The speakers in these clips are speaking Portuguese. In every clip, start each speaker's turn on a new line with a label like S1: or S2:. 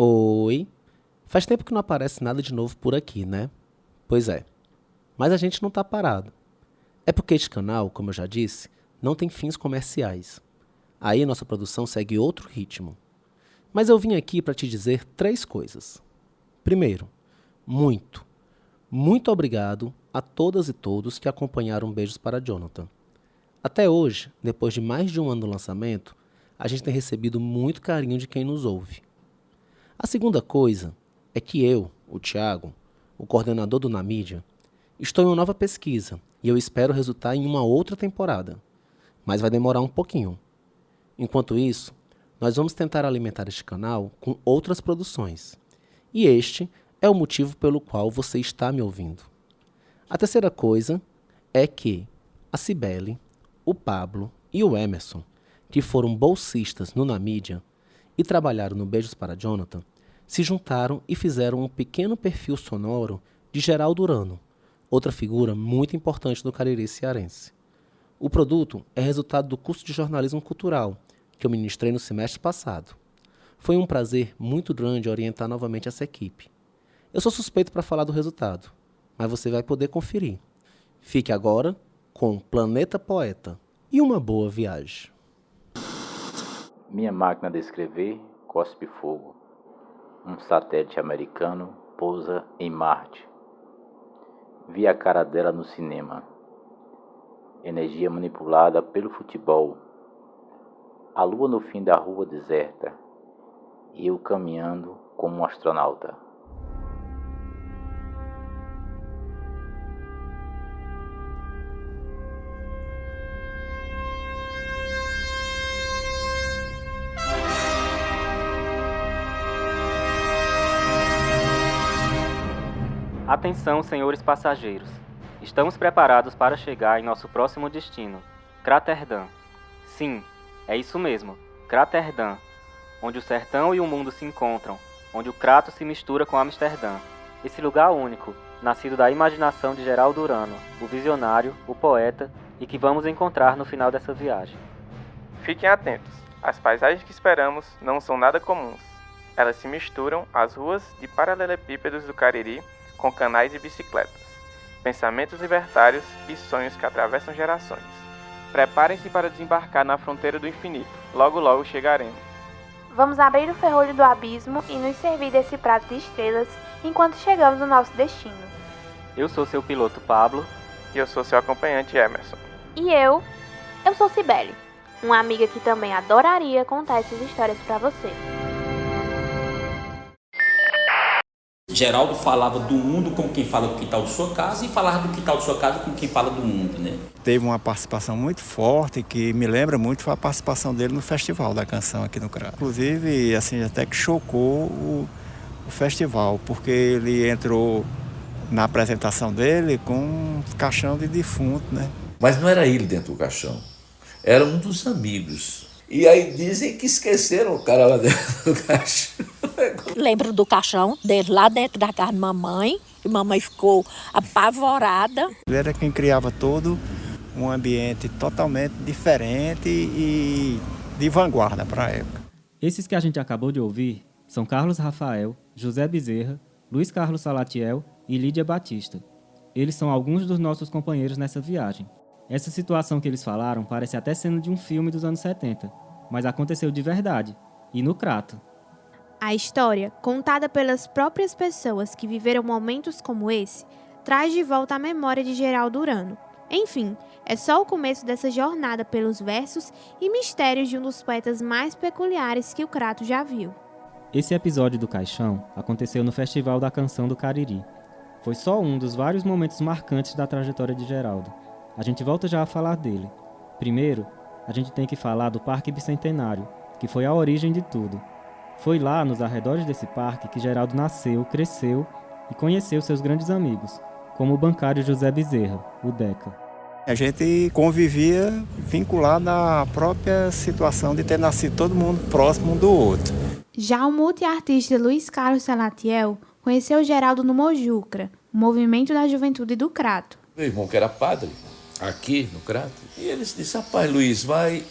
S1: Oi. Faz tempo que não aparece nada de novo por aqui, né? Pois é. Mas a gente não tá parado. É porque este canal, como eu já disse, não tem fins comerciais. Aí nossa produção segue outro ritmo. Mas eu vim aqui para te dizer 3 coisas. Primeiro, muito obrigado a todas e todos que acompanharam Beijos para Jonathan. Até hoje, depois de mais de um ano do lançamento, a gente tem recebido muito carinho de quem nos ouve. A segunda coisa é que eu, o Thiago, o coordenador do Na Mídia, estou em uma nova pesquisa e eu espero resultar em uma outra temporada. Mas vai demorar um pouquinho. Enquanto isso, nós vamos tentar alimentar este canal com outras produções. E este é o motivo pelo qual você está me ouvindo. A terceira coisa é que a Cibele, o Pablo e o Emerson, que foram bolsistas no Na Mídia e trabalharam no Beijos para Jonathan, se juntaram e fizeram um pequeno perfil sonoro de Geraldo Urano, outra figura muito importante do Cariri cearense. O produto é resultado do curso de jornalismo cultural que eu ministrei no semestre passado. Foi um prazer muito grande orientar novamente essa equipe. Eu sou suspeito para falar do resultado, mas você vai poder conferir. Fique agora com Planeta Poeta e uma boa viagem.
S2: Minha máquina de escrever cospe fogo. Um satélite americano pousa em Marte. Vi a cara dela no cinema. Energia manipulada pelo futebol. A lua no fim da rua deserta. E eu caminhando como um astronauta.
S3: Atenção, senhores passageiros. Estamos preparados para chegar em nosso próximo destino, Craterdã. Sim, é isso mesmo, Craterdã, onde o sertão e o mundo se encontram, onde o Crato se mistura com Amsterdã. Esse lugar único, nascido da imaginação de Geraldo Urano, o visionário, o poeta, e que vamos encontrar no final dessa viagem.
S4: Fiquem atentos, as paisagens que esperamos não são nada comuns. Elas se misturam às ruas de paralelepípedos do Cariri com canais e bicicletas, pensamentos libertários e sonhos que atravessam gerações. Preparem-se para desembarcar na fronteira do infinito. Logo, logo chegaremos.
S5: Vamos abrir o ferrolho do abismo e nos servir desse prato de estrelas enquanto chegamos no nosso destino.
S3: Eu sou seu piloto Pablo.
S4: E eu sou seu acompanhante Emerson.
S5: E eu sou Cibele, uma amiga que também adoraria contar essas histórias para você.
S6: Geraldo falava do mundo como quem fala do quintal de sua casa e falava do quintal de sua casa como quem fala do mundo, né?
S7: Teve uma participação muito forte que me lembra muito foi a participação dele no Festival da Canção aqui no Crato. Inclusive, assim, até que chocou o festival, porque ele entrou na apresentação dele com um caixão de defunto, né?
S8: Mas não era ele dentro do caixão, era um dos amigos. E aí dizem que esqueceram o cara lá dentro do caixão.
S9: Lembro do caixão dele lá dentro da casa da mamãe, que mamãe ficou apavorada.
S7: Ele era quem criava todo um ambiente totalmente diferente e de vanguarda para a época.
S3: Esses que a gente acabou de ouvir são Carlos Rafael, José Bezerra, Luiz Carlos Salatiel e Lídia Batista. Eles são alguns dos nossos companheiros nessa viagem. Essa situação que eles falaram parece até cena de um filme dos anos 70, mas aconteceu de verdade, e no Crato.
S5: A história, contada pelas próprias pessoas que viveram momentos como esse, traz de volta a memória de Geraldo Urano. Enfim, é só o começo dessa jornada pelos versos e mistérios de um dos poetas mais peculiares que o Crato já viu.
S3: Esse episódio do Caixão aconteceu no Festival da Canção do Cariri. Foi só um dos vários momentos marcantes da trajetória de Geraldo. A gente volta já a falar dele. Primeiro, a gente tem que falar do Parque Bicentenário, que foi a origem de tudo. Foi lá, nos arredores desse parque, que Geraldo nasceu, cresceu e conheceu seus grandes amigos, como o bancário José Bezerra, o Deca.
S7: A gente convivia vinculado à própria situação de ter nascido todo mundo próximo um do outro.
S5: Já o multiartista Luiz Carlos Salatiel conheceu Geraldo no Mojucra, o movimento da juventude do Crato.
S8: Meu irmão que era padre, aqui no Crato, e ele disse, rapaz, Luiz, vai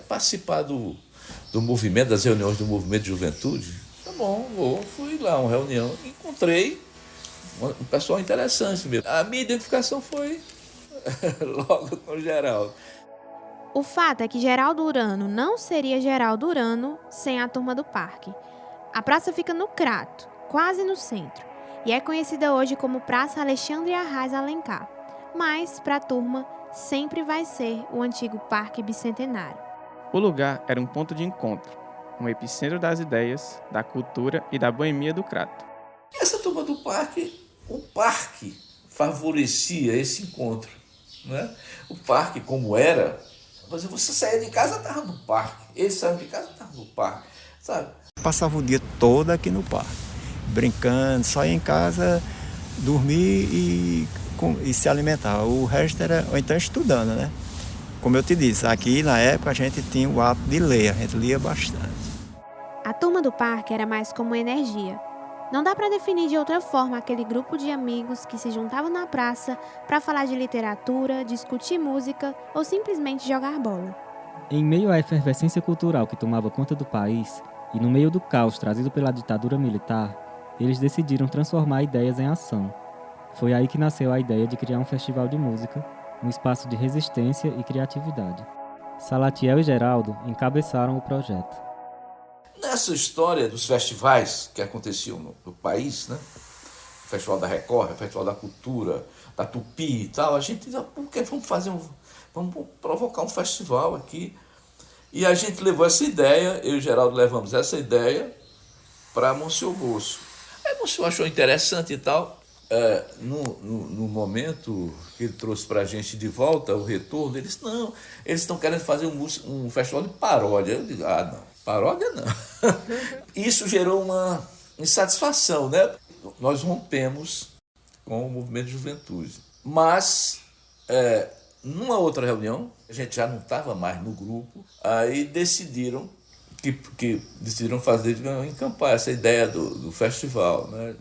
S8: participar do movimento, das reuniões do movimento de juventude? bom, fui lá, uma reunião, encontrei um pessoal interessante mesmo. A minha identificação foi logo com o Geraldo.
S5: O fato é que Geraldo Urano não seria Geraldo Urano sem a Turma do Parque. A praça fica no Crato, quase no centro, e é conhecida hoje como Praça Alexandre Arraes Alencar, mas, para a turma, sempre vai ser o antigo Parque Bicentenário.
S4: O lugar era um ponto de encontro, um epicentro das ideias, da cultura e da boemia do Crato.
S8: Essa turma do parque, o parque favorecia esse encontro, né? O parque, como era, você saía de casa, estava no parque. Eles saíam de casa, estavam no parque, sabe?
S7: Passava o dia todo aqui no parque, brincando, só ia em casa, dormir e se alimentar. O resto era, ou então estudando, né? Como eu te disse, aqui na época a gente tinha o hábito de ler, a gente lia bastante.
S5: A Turma do Parque era mais como energia. Não dá para definir de outra forma aquele grupo de amigos que se juntavam na praça para falar de literatura, discutir música ou simplesmente jogar bola.
S3: Em meio à efervescência cultural que tomava conta do país e no meio do caos trazido pela ditadura militar, eles decidiram transformar ideias em ação. Foi aí que nasceu a ideia de criar um festival de música, um espaço de resistência e criatividade. Salatiel e Geraldo encabeçaram o projeto.
S8: Nessa história dos festivais que aconteciam no país, né? O Festival da Record, o Festival da Cultura, da Tupi e tal, a gente disse, por que vamos provocar um festival aqui? E a gente levou essa ideia, eu e o Geraldo levamos essa ideia para Monsenhor Bosco. Aí o Monsenhor achou interessante e tal. No momento que ele trouxe para a gente de volta o retorno, ele disse, não, eles estão querendo fazer um festival de paródia. Eu digo, não, paródia não. Isso gerou uma insatisfação, né? Nós rompemos com o movimento de juventude. Mas, numa outra reunião, a gente já não estava mais no grupo, aí decidiram fazer, encampar essa ideia do festival, né?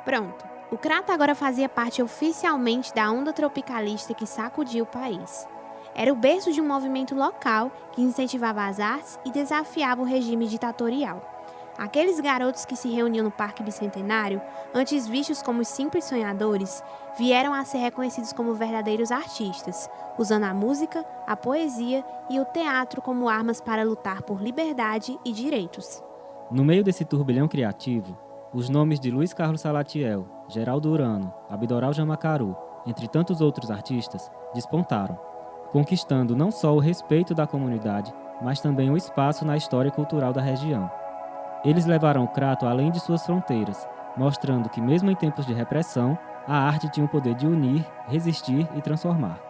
S5: Pronto, o Crato agora fazia parte oficialmente da onda tropicalista que sacudia o país. Era o berço de um movimento local que incentivava as artes e desafiava o regime ditatorial. Aqueles garotos que se reuniam no Parque Bicentenário, antes vistos como os simples sonhadores, vieram a ser reconhecidos como verdadeiros artistas, usando a música, a poesia e o teatro como armas para lutar por liberdade e direitos.
S3: No meio desse turbilhão criativo, os nomes de Luiz Carlos Salatiel, Geraldo Urano, Abdoral Jamacaru, entre tantos outros artistas, despontaram, conquistando não só o respeito da comunidade, mas também o espaço na história cultural da região. Eles levaram o Crato além de suas fronteiras, mostrando que mesmo em tempos de repressão, a arte tinha o poder de unir, resistir e transformar.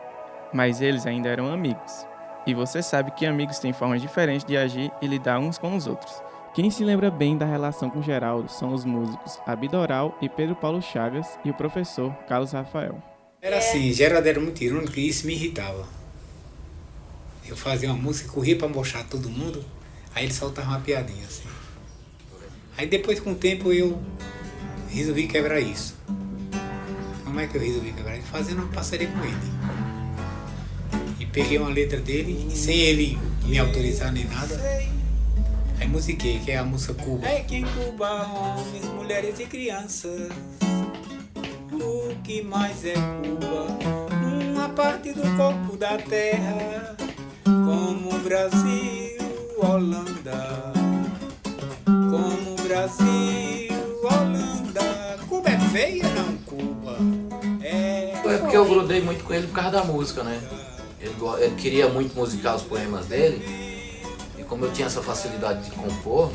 S4: Mas eles ainda eram amigos. E você sabe que amigos têm formas diferentes de agir e lidar uns com os outros. Quem se lembra bem da relação com Geraldo são os músicos Abdoral e Pedro Paulo Chagas e o professor Carlos Rafael.
S10: Era assim, Geraldo era muito irônico e isso me irritava. Eu fazia uma música, corria para mostrar todo mundo, aí ele soltava uma piadinha assim. Aí depois, com o tempo, eu resolvi quebrar isso. Como é que eu resolvi quebrar isso? Fazendo uma parceria com ele. E peguei uma letra dele, e sem ele me autorizar nem nada, aí musiquei, que é a música Cuba. É que em Cuba, homens, mulheres e crianças, o que mais é Cuba? Uma parte do corpo da terra, como Brasil, Holanda. Como Brasil, Holanda. Cuba é feia, não, Cuba é
S11: porque eu grudei muito com ele por causa da música, né? Ele queria muito musicar os poemas dele. E como eu tinha essa facilidade de compor,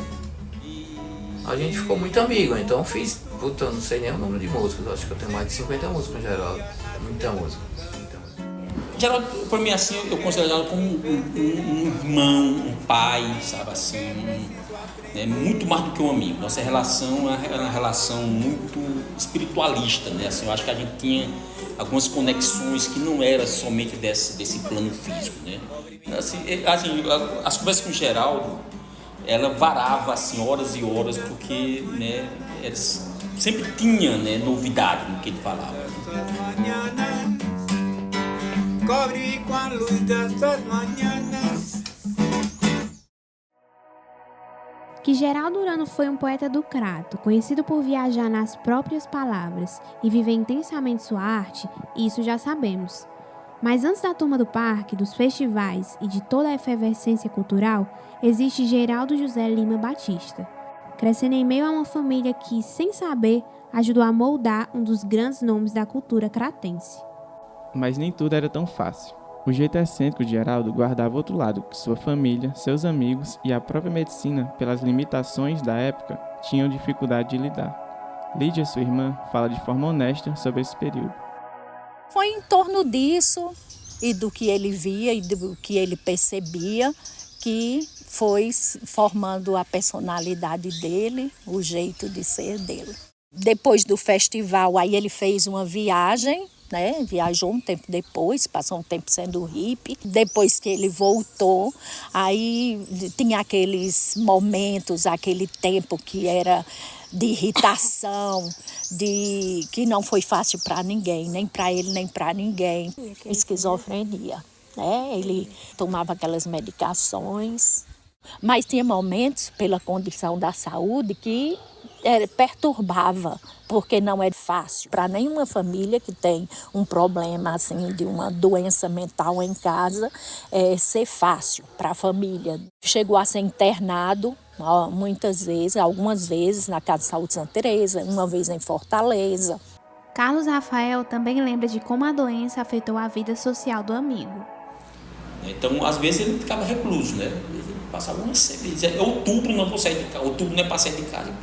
S11: a gente ficou muito amigo. Então eu fiz, eu não sei nem o número de músicas. Eu acho que eu tenho mais de 50 músicas com o Geraldo. Muita música.
S6: Geraldo, por mim, assim, eu considero Geraldo como um irmão, um pai, sabe, assim, muito mais do que um amigo. Nossa relação é uma relação muito espiritualista, né? Assim, eu acho que a gente tinha algumas conexões que não era somente desse plano físico, né? Assim, as conversas com o Geraldo, ela varava assim horas e horas, porque, né, sempre tinha, né, novidade no que ele falava.
S10: Cobre com a luz das suas manhãs.
S5: Que Geraldo Urano foi um poeta do Crato, conhecido por viajar nas próprias palavras e viver intensamente sua arte, isso já sabemos. Mas antes da Turma do Parque, dos festivais e de toda a efervescência cultural, existe Geraldo José Lima Batista, crescendo em meio a uma família que, sem saber, ajudou a moldar um dos grandes nomes da cultura cratense.
S12: Mas nem tudo era tão fácil. O jeito excêntrico de Geraldo guardava outro lado, que sua família, seus amigos e a própria medicina, pelas limitações da época, tinham dificuldade de lidar. Lídia, sua irmã, fala de forma honesta sobre esse período.
S9: Foi em torno disso e do que ele via e do que ele percebia que foi formando a personalidade dele, o jeito de ser dele. Depois do festival, aí ele fez uma viagem, né? Viajou um tempo depois, passou um tempo sendo hippie. Depois que ele voltou, aí tinha aqueles momentos, aquele tempo que era de irritação, de que não foi fácil para ninguém, nem para ele, nem para ninguém. Esquizofrenia, né? Ele tomava aquelas medicações, mas tinha momentos, pela condição da saúde, que perturbava, porque não é fácil para nenhuma família que tem um problema assim de uma doença mental em casa ser fácil para a família. Chegou a ser internado muitas vezes, algumas vezes na Casa de Saúde Santa Teresa, uma vez em Fortaleza.
S5: Carlos Rafael também lembra de como a doença afetou a vida social do amigo.
S6: Então, às vezes ele ficava recluso, né? Ele passava uma semana, ele dizia, outubro não vou sair de casa, outubro não é para sair de casa.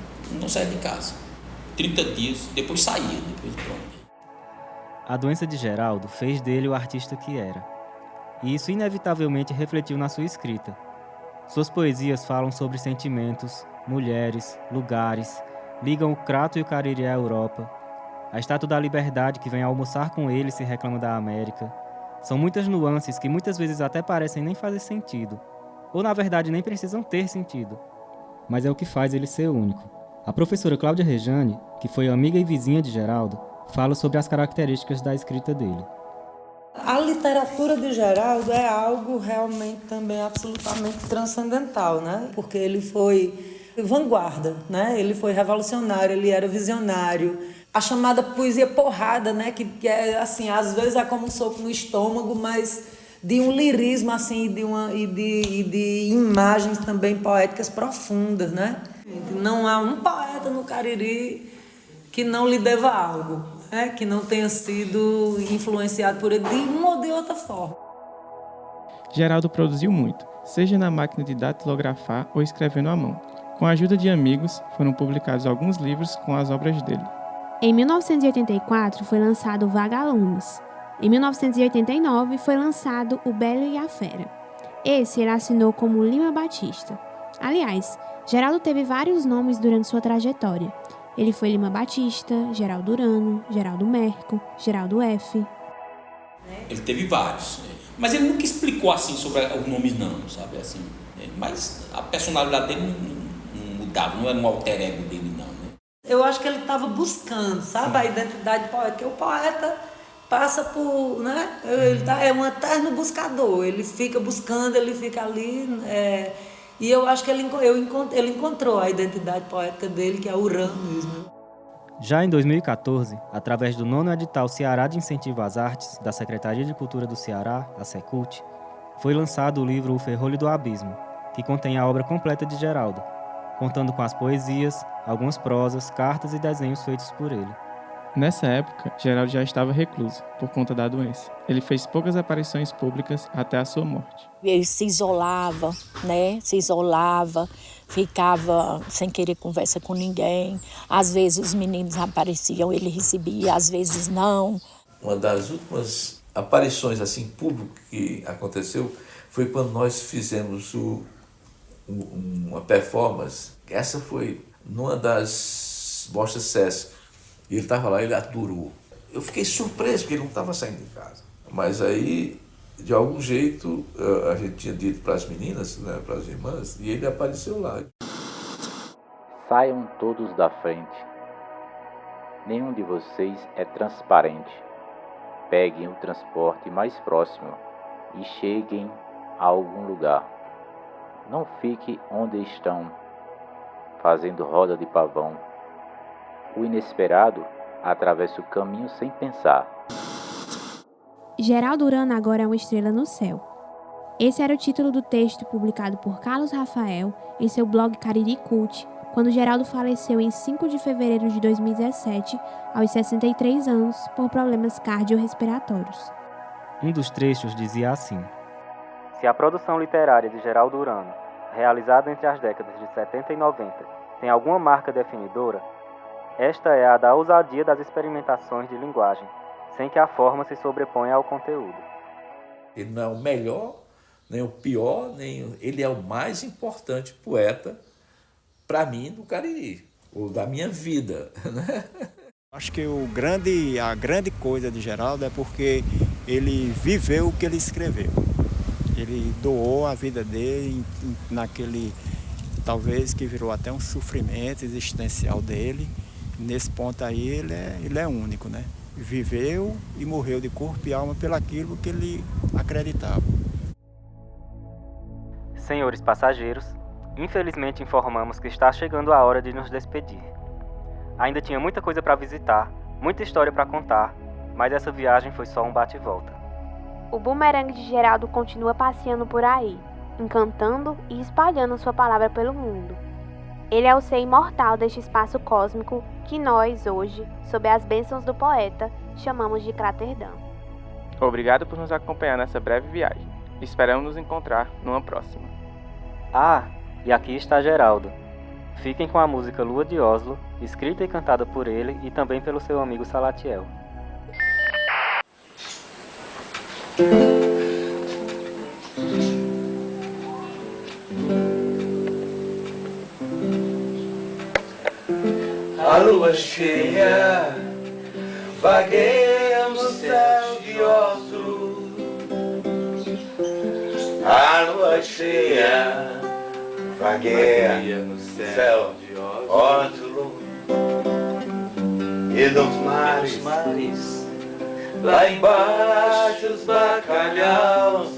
S6: Não saía de casa. 30 dias, depois saía, depois pronto.
S3: A doença de Geraldo fez dele o artista que era. E isso inevitavelmente refletiu na sua escrita. Suas poesias falam sobre sentimentos, mulheres, lugares, ligam o Crato e o Cariri à Europa. A Estátua da Liberdade que vem almoçar com ele se reclama da América. São muitas nuances que muitas vezes até parecem nem fazer sentido. Ou na verdade nem precisam ter sentido. Mas é o que faz ele ser único. A professora Cláudia Rejane, que foi amiga e vizinha de Geraldo, fala sobre as características da escrita dele.
S13: A literatura de Geraldo é algo realmente também absolutamente transcendental, né? Porque ele foi vanguarda, né? Ele foi revolucionário, ele era visionário. A chamada poesia porrada, né? Que é assim, às vezes é como um soco no estômago, mas de um lirismo assim, de imagens também poéticas profundas, né? Não há um poeta no Cariri que não lhe deva algo, né? Que não tenha sido influenciado por ele de uma ou de outra forma.
S12: Geraldo produziu muito, seja na máquina de datilografar ou escrevendo à mão. Com a ajuda de amigos, foram publicados alguns livros com as obras dele.
S5: Em 1984 foi lançado Vagalumes. Em 1989 foi lançado O Belo e a Fera. Esse ele assinou como Lima Batista. Aliás, Geraldo teve vários nomes durante sua trajetória. Ele foi Lima Batista, Geraldo Urano, Geraldo Merco, Geraldo F.
S6: Ele teve vários, mas ele nunca explicou assim sobre os nomes não, sabe? Assim, mas a personalidade dele não mudava, não era um alter ego dele não. Né?
S13: Eu acho que ele estava buscando, sabe, a identidade poética, porque o poeta passa por, né? É um eterno buscador, ele fica buscando, ele fica ali, e eu acho que ele encontrou a identidade poética dele, que é Urano mesmo.
S3: Já em 2014, através do 9º edital Ceará de Incentivo às Artes, da Secretaria de Cultura do Ceará, a Secult, foi lançado o livro O Ferrolho do Abismo, que contém a obra completa de Geraldo, contando com as poesias, algumas prosas, cartas e desenhos feitos por ele.
S12: Nessa época, Geraldo já estava recluso, por conta da doença. Ele fez poucas aparições públicas até a sua morte.
S9: Ele se isolava, né? Ficava sem querer conversa com ninguém. Às vezes os meninos apareciam, ele recebia, às vezes não.
S8: Uma das últimas aparições assim públicas que aconteceu foi quando nós fizemos uma performance. Essa foi numa das mostras Sesc. E ele estava lá, ele aturou. Eu fiquei surpreso, porque ele não estava saindo de casa. Mas aí, de algum jeito, a gente tinha dito para as meninas, né, para as irmãs, e ele apareceu lá.
S2: Saiam todos da frente. Nenhum de vocês é transparente. Peguem o transporte mais próximo e cheguem a algum lugar. Não fique onde estão. fazendo roda de pavão. O inesperado atravessa o caminho sem pensar.
S5: Geraldo Urano agora é uma estrela no céu. Esse era o título do texto publicado por Carlos Rafael em seu blog Cariri Cult, quando Geraldo faleceu em 5 de fevereiro de 2017, aos 63 anos, por problemas cardiorrespiratórios.
S3: Um dos trechos dizia assim: se a produção literária de Geraldo Urano, realizada entre as décadas de 70 e 90, tem alguma marca definidora, esta é a da ousadia das experimentações de linguagem, sem que a forma se sobreponha ao conteúdo.
S8: Ele não é o melhor, nem o pior, ele é o mais importante poeta, para mim, do Cariri, ou da minha vida, né?
S7: Acho que a grande coisa de Geraldo é porque ele viveu o que ele escreveu. Ele doou a vida dele naquele, talvez, que virou até um sofrimento existencial dele. Nesse ponto aí ele é único, né? Viveu e morreu de corpo e alma pelaquilo que ele acreditava.
S3: Senhores passageiros, infelizmente informamos que está chegando a hora de nos despedir. Ainda tinha muita coisa para visitar, muita história para contar, mas essa viagem foi só um bate-volta.
S5: O bumerangue de Geraldo continua passeando por aí, encantando e espalhando sua palavra pelo mundo. Ele é o ser imortal deste espaço cósmico que nós, hoje, sob as bênçãos do poeta, chamamos de Craterdã.
S4: Obrigado por nos acompanhar nessa breve viagem. Esperamos nos encontrar numa próxima.
S3: Ah, e aqui está Geraldo. Fiquem com a música Lua de Oslo, escrita e cantada por ele e também pelo seu amigo Salatiel.
S14: A lua cheia vagueia no céu de Oslo. A lua cheia vagueia no céu de Oslo. E dos mares, lá embaixo os bacalhaus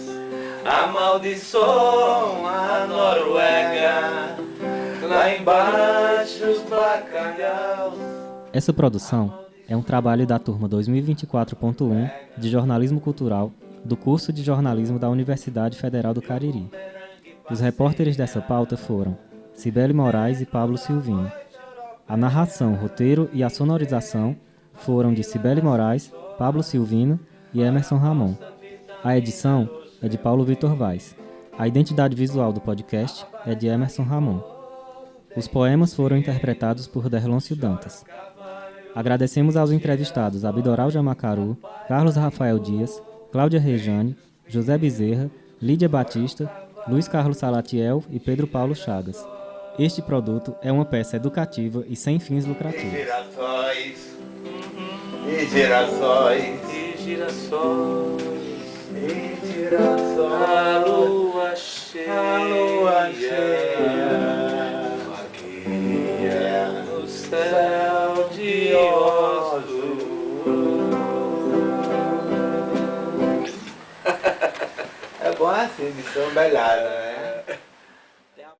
S14: amaldiçoam a Noruega. Lá embaixo os bacalhaus.
S3: Essa produção é um trabalho da turma 2024.1 de Jornalismo Cultural do curso de Jornalismo da Universidade Federal do Cariri. Os repórteres dessa pauta foram Cibele Moraes e Pablo Silvino. A narração, roteiro e a sonorização foram de Cibele Moraes, Pablo Silvino e Emerson Ramon. A edição é de Paulo Vitor Vaz. A identidade visual do podcast é de Emerson Ramon. Os poemas foram interpretados por Derlôncio Dantas. Agradecemos aos entrevistados Abdoral Jamacaru, Carlos Rafael Dias, Cláudia Rejane, José Bezerra, Lídia Batista, Luiz Carlos Salatiel e Pedro Paulo Chagas. Este produto é uma peça educativa e sem fins lucrativos.
S14: Girassóis, e girassóis, e girassóis, e girassóis. A lua cheia. No céu de Oslo. É bom assim, de são belhada, né?